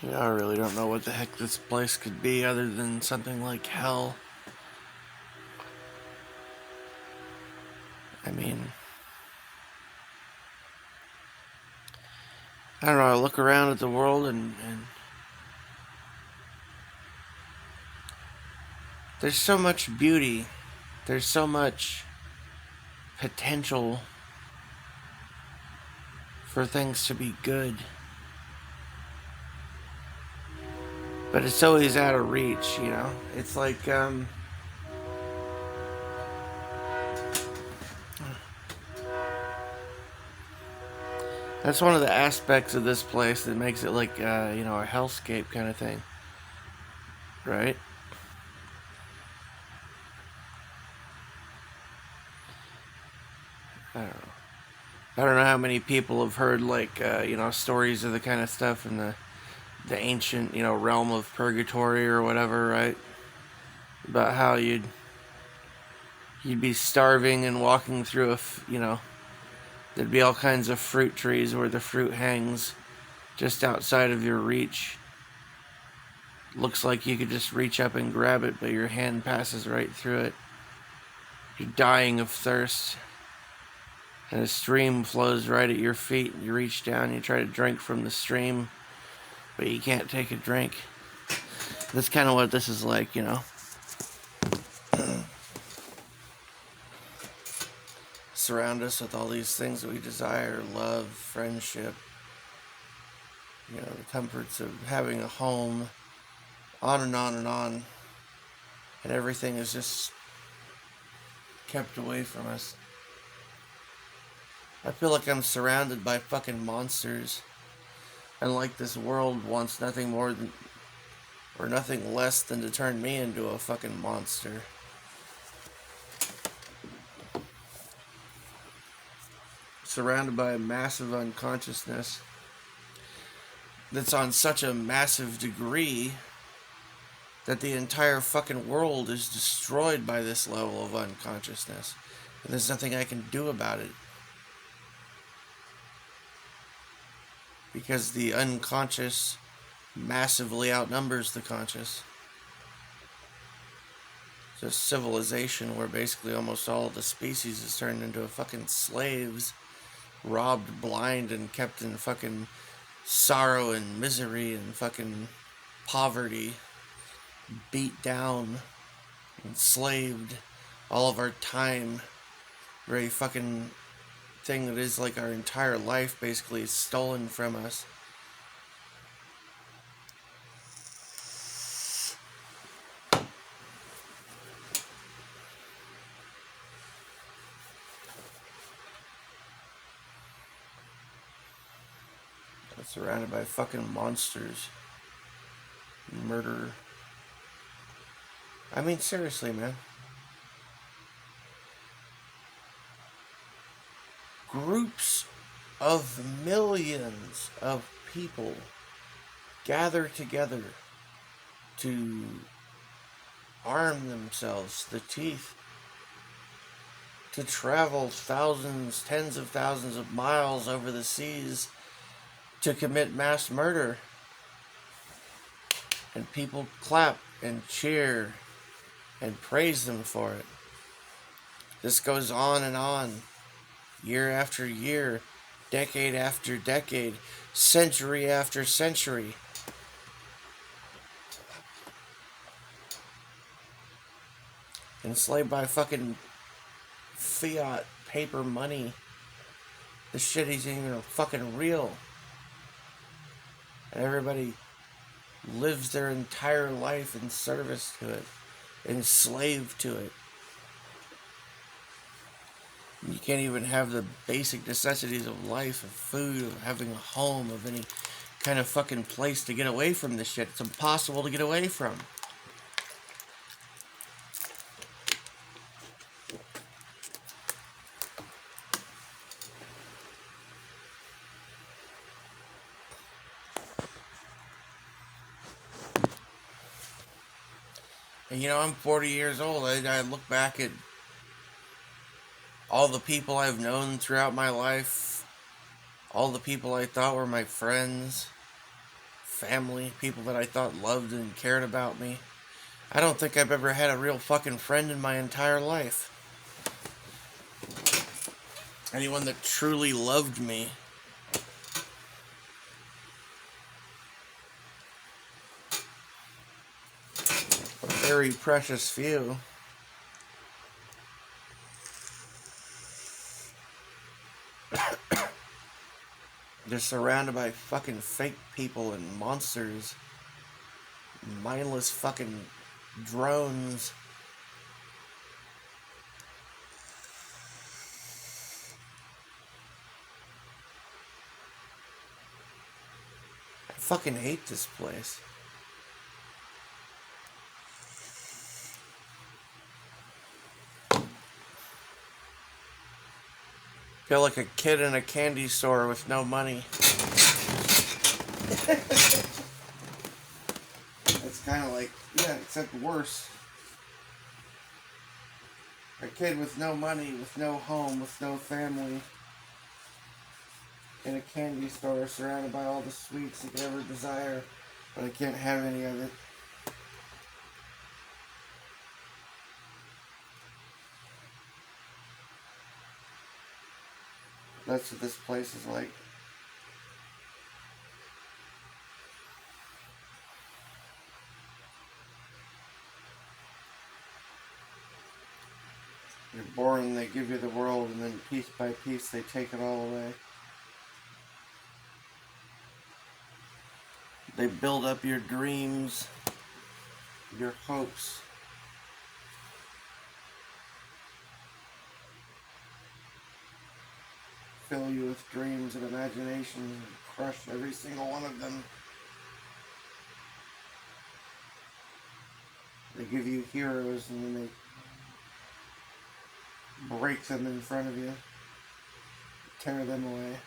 Yeah, I really don't know what the heck this place could be other than something like hell. I mean, I don't know, I look around at the world and there's so much beauty. There's so much potential for things to be good. But it's always out of reach, you know? It's like, that's one of the aspects of this place that makes it like, a hellscape kind of thing, right? I don't know. I don't know how many people have heard, like, stories of the kind of stuff in the ancient, realm of purgatory or whatever, right? About how you'd be starving and walking through there'd be all kinds of fruit trees where the fruit hangs just outside of your reach. Looks like you could just reach up and grab it, but your hand passes right through it. You're dying of thirst, and a stream flows right at your feet. You reach down, you try to drink from the stream, but you can't take a drink. That's kind of what this is like, Surround us with all these things that we desire: love, friendship, the comforts of having a home, on and on and on. And everything is just kept away from us. I feel like I'm surrounded by fucking monsters. And like this world wants nothing more than, or nothing less than to turn me into a fucking monster. Surrounded by a massive unconsciousness that's on such a massive degree that the entire fucking world is destroyed by this level of unconsciousness. And there's nothing I can do about it. Because the unconscious massively outnumbers the conscious. It's a civilization where basically almost all of the species is turned into fucking slaves, robbed blind and kept in fucking sorrow and misery and fucking poverty, beat down, enslaved, all of our time, very fucking thing that is like our entire life basically is stolen from us. Surrounded by fucking monsters, murder. I mean, seriously, man. Groups of millions of people gather together to arm themselves to the teeth, to travel thousands, tens of thousands of miles over the seas to commit mass murder. And people clap and cheer and praise them for it. This goes on, year after year, decade after decade, century after century. Enslaved by fucking fiat paper money. This shit isn't even fucking real. And everybody lives their entire life in service to it, enslaved to it. You can't even have the basic necessities of life, of food, of having a home, of any kind of fucking place to get away from this shit. It's impossible to get away from. And I'm 40 years old. I look back at all the people I've known throughout my life, all the people I thought were my friends, family, people that I thought loved and cared about me. I don't think I've ever had a real fucking friend in my entire life. Anyone that truly loved me. A very precious few. They're surrounded by fucking fake people and monsters. Mindless fucking drones. I fucking hate this place. Feel like a kid in a candy store with no money. It's kind of like, yeah, except worse. A kid with no money, with no home, with no family, in a candy store surrounded by all the sweets he could ever desire, but I can't have any of it. That's what this place is like. You're born, they give you the world, and then piece by piece they take it all away. They build up your dreams, your hopes. Fill you with dreams and imaginations and crush every single one of them. They give you heroes and then they break them in front of you, tear them away.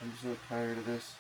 I'm so tired of this.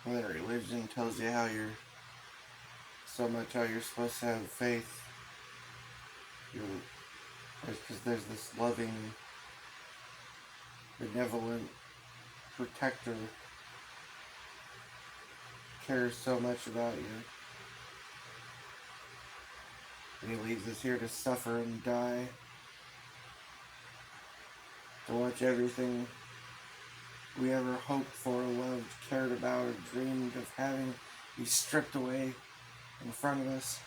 When religion tells you how you're so much how you're supposed to have faith, because there's this loving, benevolent protector cares so much about you. And he leaves us here to suffer and die. To watch everything we ever hoped for, loved, cared about, or dreamed of having be stripped away in front of us.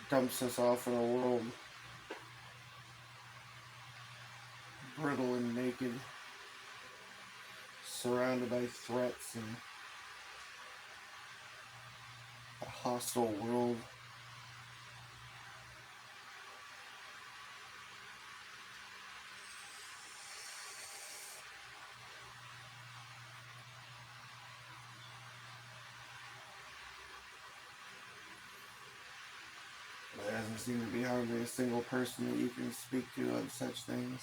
Dumps us off in a world brittle and naked, surrounded by threats and a hostile world. There doesn't seem to be hardly a single person that you can speak to on such things.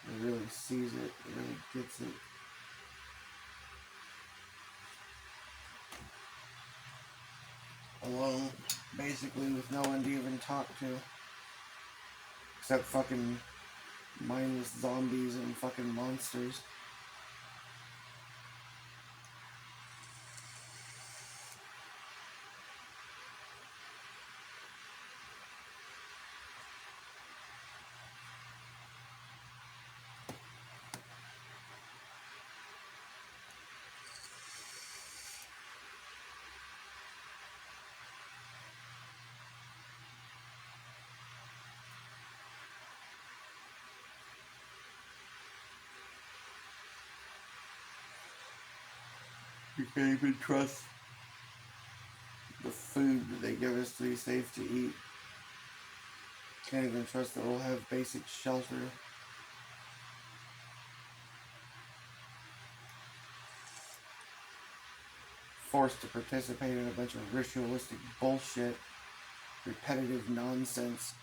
It really sees it, it really gets it. alone, basically, with no one to even talk to. Except fucking mindless zombies and fucking monsters. You can't even trust the food that they give us to be safe to eat. Can't even trust that we'll have basic shelter. Forced to participate in a bunch of ritualistic bullshit, repetitive nonsense,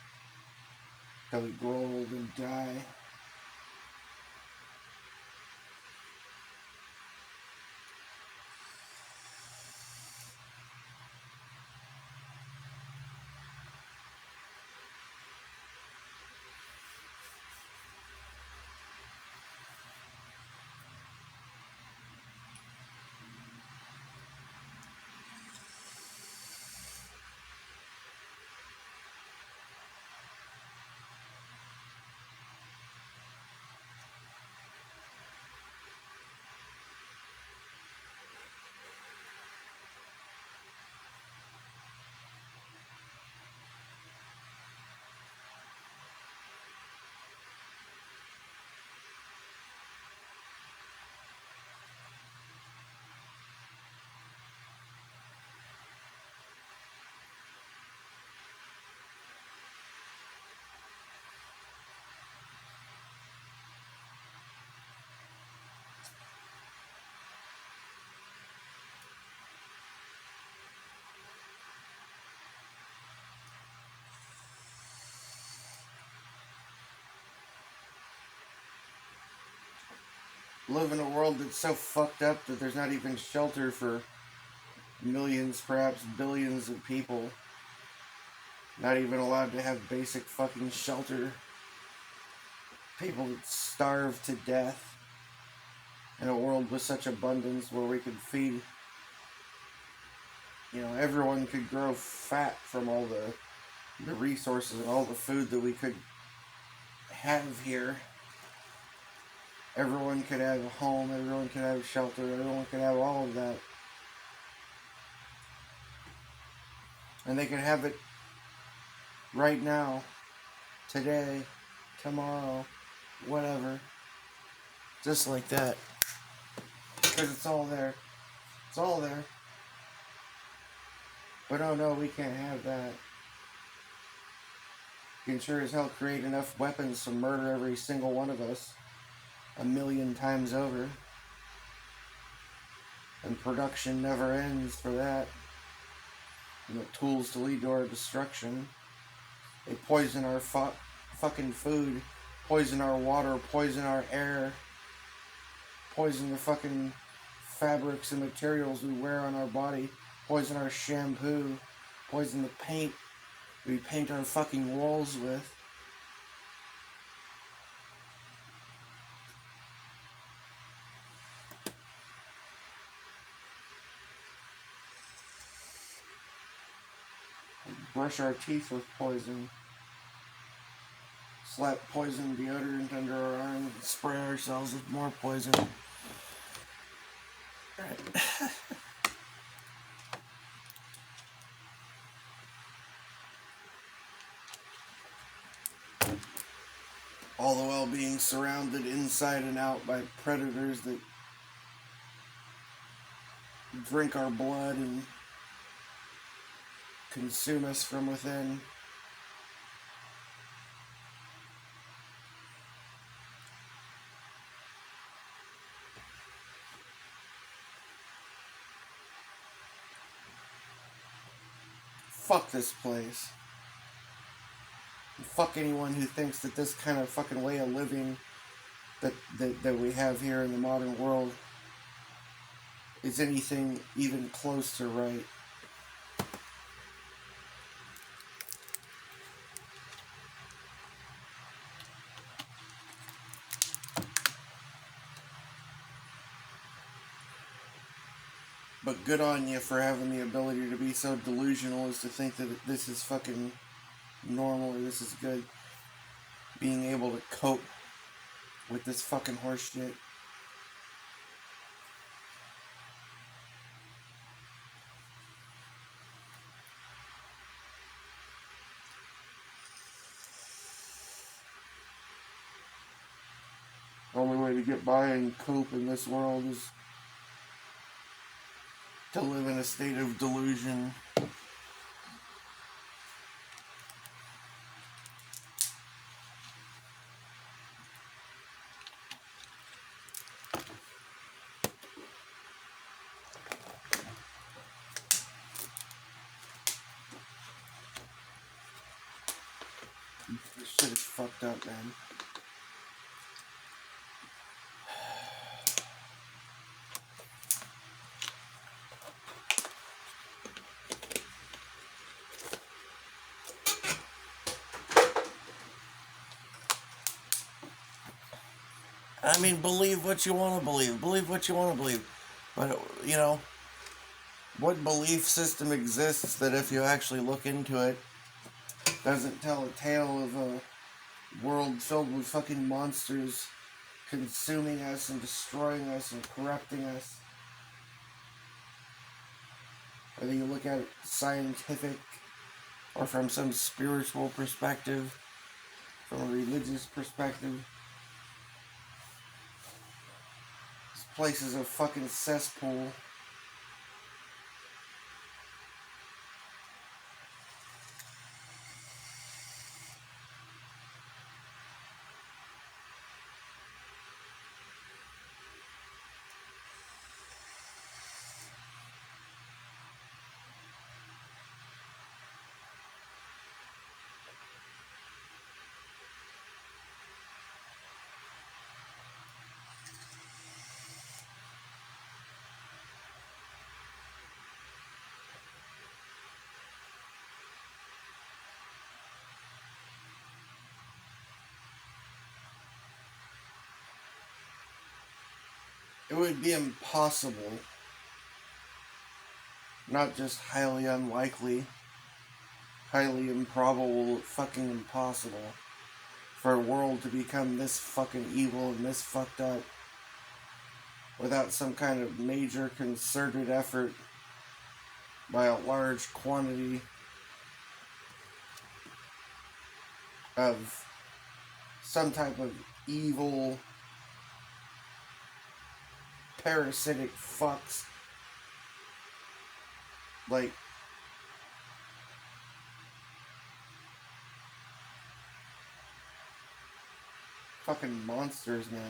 till we grow old and die. Live in a world that's so fucked up that there's not even shelter for millions, perhaps billions of people. Not even allowed to have basic fucking shelter. People that starve to death. In a world with such abundance where we could feed, everyone could grow fat from all the resources and all the food that we could have here. Everyone could have a home, everyone could have shelter, everyone could have all of that. And they could have it right now, today, tomorrow, whatever. Just like that. Because it's all there. It's all there. But oh no, we can't have that. You can sure as hell create enough weapons to murder every single one of us 1,000,000 times over. And production never ends for that. And the tools to lead to our destruction. They poison our fucking food, poison our water, poison our air, poison the fucking fabrics and materials we wear on our body, poison our shampoo, poison the paint we paint our fucking walls with. Brush our teeth with poison. Slap poison deodorant under our arms and spray ourselves with more poison. Right. All the while being surrounded inside and out by predators that drink our blood and consume us from within. Fuck this place. Fuck anyone who thinks that this kind of fucking way of living that we have here in the modern world is anything even close to right. But good on you for having the ability to be so delusional as to think that this is fucking normal or this is good. Being able to cope with this fucking horse shit. The only way to get by and cope in this world is to live in a state of delusion. This shit is fucked up, man. I mean, believe what you want to believe. Believe what you want to believe. But, you know, what belief system exists that if you actually look into it, doesn't tell a tale of a world filled with fucking monsters consuming us and destroying us and corrupting us? Whether you look at it scientific or from some spiritual perspective, from a religious perspective, this place is a fucking cesspool. It would be impossible, not just highly unlikely, highly improbable, fucking impossible, for a world to become this fucking evil and this fucked up without some kind of major concerted effort by a large quantity of some type of evil, parasitic fucks like fucking monsters, man.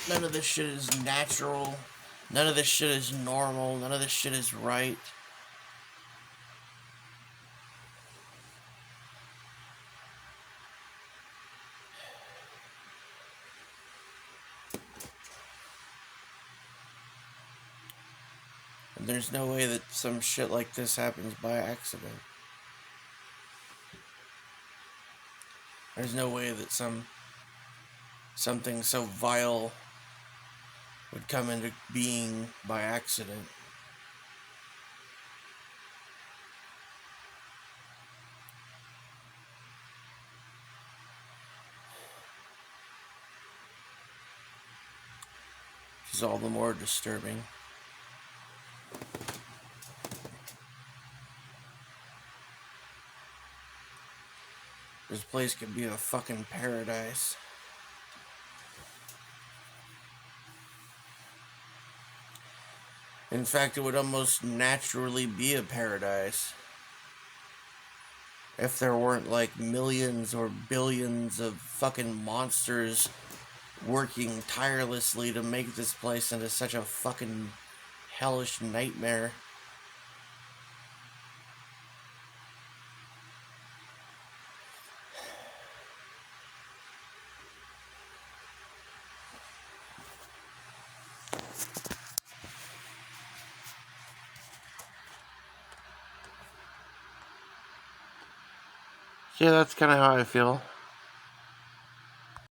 None of this shit is natural. None of this shit is normal. None of this shit is right. And there's no way that some shit like this happens by accident. There's no way that something so vile would come into being by accident. Which is all the more disturbing. This place could be a fucking paradise. In fact, it would almost naturally be a paradise if there weren't like millions or billions of fucking monsters working tirelessly to make this place into such a fucking hellish nightmare. Yeah, that's kind of how I feel.